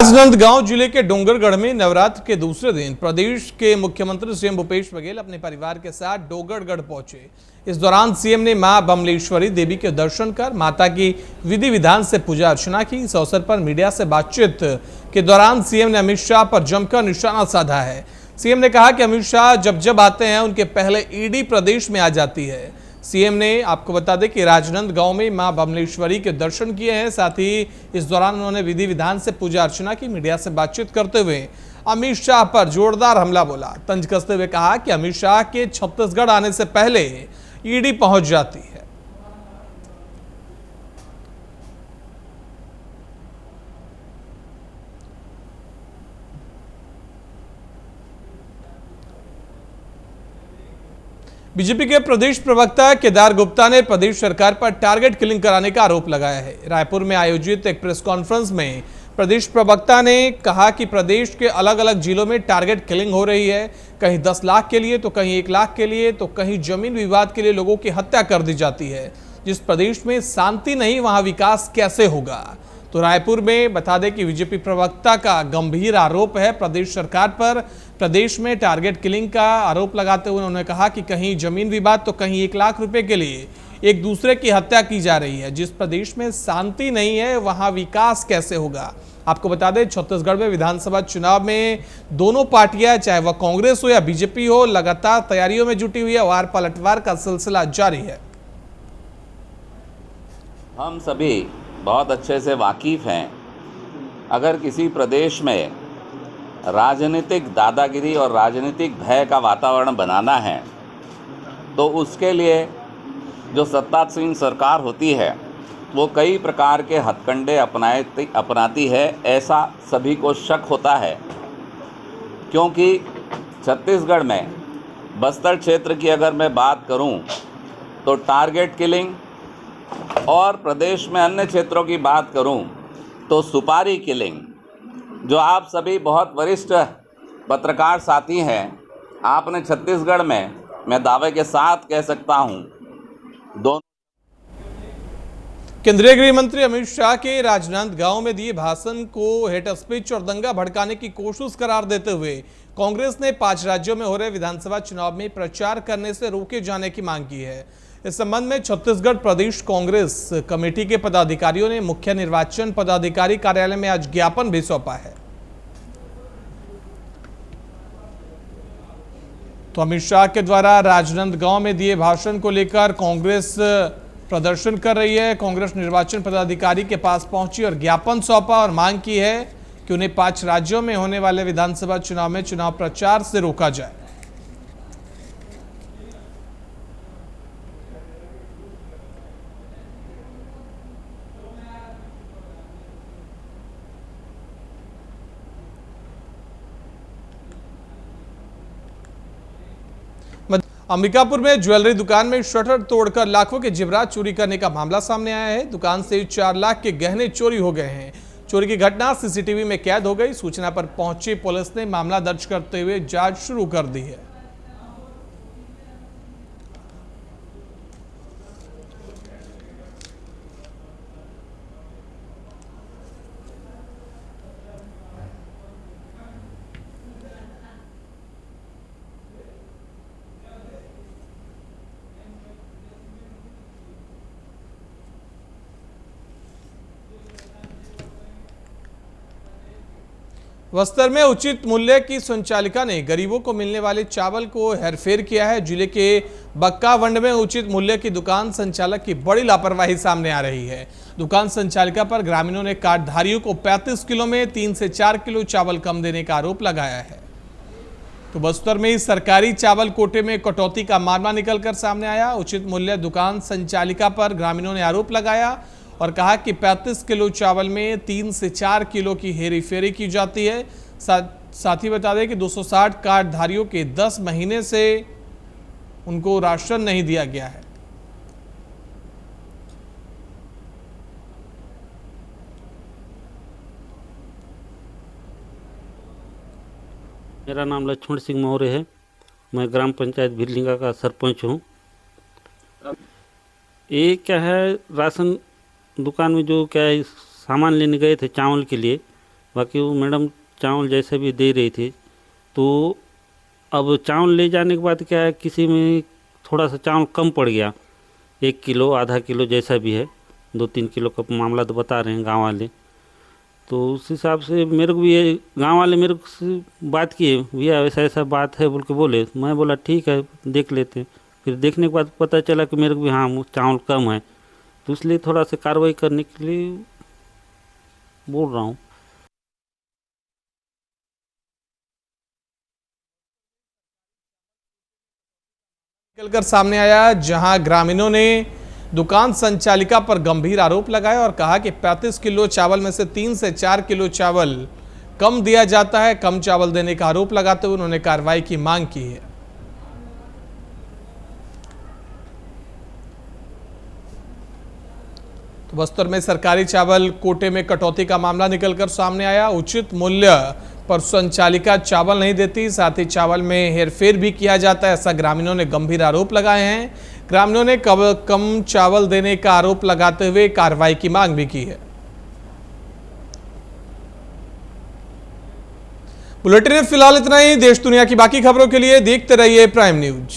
राजनांदगांव जिले के डोंगरगढ़ में नवरात्र के दूसरे दिन प्रदेश के मुख्यमंत्री सीएम भूपेश बघेल अपने परिवार के साथ डोंगरगढ़ पहुंचे। इस दौरान सीएम ने मां बमलेश्वरी देवी के दर्शन कर माता की विधि विधान से पूजा अर्चना की। इस अवसर पर मीडिया से बातचीत के दौरान सीएम ने अमित शाह पर जमकर निशाना साधा है। सीएम ने कहा कि अमित शाह जब जब आते हैं उनके पहले ईडी प्रदेश में आ जाती है। सीएम ने आपको बता दें कि राजनांदगांव में मां बमलेश्वरी के दर्शन किए हैं। साथ ही इस दौरान उन्होंने विधि विधान से पूजा अर्चना की। मीडिया से बातचीत करते हुए अमित शाह पर जोरदार हमला बोला। तंज कसते हुए कहा कि अमित शाह के छत्तीसगढ़ आने से पहले ईडी पहुंच जाती है। बीजेपी के प्रदेश प्रवक्ता केदार गुप्ता ने प्रदेश सरकार पर टारगेट किलिंग कराने का आरोप लगाया है। रायपुर में आयोजित एक प्रेस कॉन्फ्रेंस में प्रदेश प्रवक्ता ने कहा कि प्रदेश के अलग अलग जिलों में टारगेट किलिंग हो रही है। कहीं 10 लाख के लिए तो कहीं 1 लाख के लिए तो कहीं जमीन विवाद के लिए लोगों की हत्या कर दी जाती है। जिस प्रदेश में शांति नहीं वहां विकास कैसे होगा। तो रायपुर में बता दें कि बीजेपी प्रवक्ता का गंभीर आरोप है प्रदेश सरकार पर। प्रदेश में टारगेट किलिंग का आरोप लगाते हुए उन्होंने कहा कि कहीं जमीन विवाद तो कहीं 1 लाख रुपए के लिए एक दूसरे की हत्या की जा रही है। जिस प्रदेश में शांति नहीं है वहां विकास कैसे होगा। आपको बता दें छत्तीसगढ़ में विधानसभा चुनाव में दोनों पार्टियां चाहे वह कांग्रेस हो या बीजेपी हो लगातार तैयारियों में जुटी हुई है। वार पलटवार का सिलसिला जारी है। हम सभी बहुत अच्छे से वाकिफ़ हैं, अगर किसी प्रदेश में राजनीतिक दादागिरी और राजनीतिक भय का वातावरण बनाना है तो उसके लिए जो सत्तासीन सरकार होती है वो कई प्रकार के हथकंडे अपनाती है। ऐसा सभी को शक होता है, क्योंकि छत्तीसगढ़ में बस्तर क्षेत्र की अगर मैं बात करूं तो टारगेट किलिंग और प्रदेश में अन्य क्षेत्रों की बात करूं तो सुपारी किलिंग, जो आप सभी बहुत वरिष्ठ पत्रकार साथी हैं, आपने छत्तीसगढ़ में मैं दावे के साथ कह सकता हूं दोनों। केंद्रीय गृह मंत्री अमित शाह के राजनांदगांव में दिए भाषण को हेट स्पीच और दंगा भड़काने की कोशिश करार देते हुए कांग्रेस ने 5 राज्यों में हो रहे विधानसभा चुनाव में प्रचार करने से रोके जाने की मांग की है। इस संबंध में छत्तीसगढ़ प्रदेश कांग्रेस कमेटी के पदाधिकारियों ने मुख्य निर्वाचन पदाधिकारी कार्यालय में आज ज्ञापन भी सौंपा है। तो अमित शाह के द्वारा राजनांदगांव में दिए भाषण को लेकर कांग्रेस प्रदर्शन कर रही है। कांग्रेस निर्वाचन पदाधिकारी के पास पहुंची और ज्ञापन सौंपा और मांग की है कि उन्हें 5 राज्यों में होने वाले विधानसभा चुनाव में चुनाव प्रचार से रोका जाए। अंबिकापुर में ज्वेलरी दुकान में शटर तोड़कर लाखों के जेवरात चोरी करने का मामला सामने आया है। दुकान से 4 लाख के गहने चोरी हो गए हैं। चोरी की घटना सीसीटीवी में कैद हो गई। सूचना पर पहुंची पुलिस ने मामला दर्ज करते हुए जांच शुरू कर दी है। बस्तर में उचित मूल्य की संचालिका ने गरीबों को मिलने वाले चावल को हेरफेर किया है। जिले के बक्कावंड में उचित मूल्य की दुकान संचालक की बड़ी लापरवाही सामने आ रही है। दुकान संचालिका पर ग्रामीणों ने कार्डधारियों को 35 किलो में 3 से 4 किलो चावल कम देने का आरोप लगाया है। तो बस्तर में सरकारी चावल कोटे में कटौती का मामला निकलकर सामने आया। उचित मूल्य दुकान संचालिका पर ग्रामीणों ने आरोप लगाया और कहा कि 35 किलो चावल में 3 से 4 किलो की हेरीफेरी की जाती है। साथ ही बता दें कि 260 कार्डधारियों के 10 महीने से उनको राशन नहीं दिया गया है। मेरा नाम लक्ष्मण सिंह मौर्य है। मैं ग्राम पंचायत भिरलिंगा का सरपंच हूँ। ये क्या है, राशन दुकान में जो क्या है सामान लेने गए थे चावल के लिए, बाकी वो मैडम चावल जैसे भी दे रही थी, तो अब चावल ले जाने के बाद क्या है, किसी में थोड़ा सा चावल कम पड़ गया, 1 किलो आधा किलो जैसा भी है, 2-3 किलो का मामला तो बता रहे हैं गांव वाले। तो उस हिसाब से मेरे को भी ये गांव वाले मेरे को से बात किए, भैया ऐसा ऐसा बात है बोल के बोले। मैं बोला ठीक है देख लेते हैं। फिर देखने के बाद पता चला कि मेरे को भी हाँ चावल कम है, तो इसलिए थोड़ा सा कार्रवाई करने के लिए बोल रहा हूँ। निकलकर सामने आया, जहां ग्रामीणों ने दुकान संचालिका पर गंभीर आरोप लगाए और कहा कि 35 किलो चावल में से 3 से 4 किलो चावल कम दिया जाता है। कम चावल देने का आरोप लगाते हुए उन्होंने कार्रवाई की मांग की है। तो बस्तर में सरकारी चावल कोटे में कटौती का मामला निकलकर सामने आया। उचित मूल्य पर संचालिका चावल नहीं देती, साथ ही चावल में हेरफेर भी किया जाता है, ऐसा ग्रामीणों ने गंभीर आरोप लगाए हैं। ग्रामीणों ने कम चावल देने का आरोप लगाते हुए कार्रवाई की मांग भी की है। बुलेटिन में फिलहाल इतना ही। देश दुनिया की बाकी खबरों के लिए देखते रहिए प्राइम न्यूज।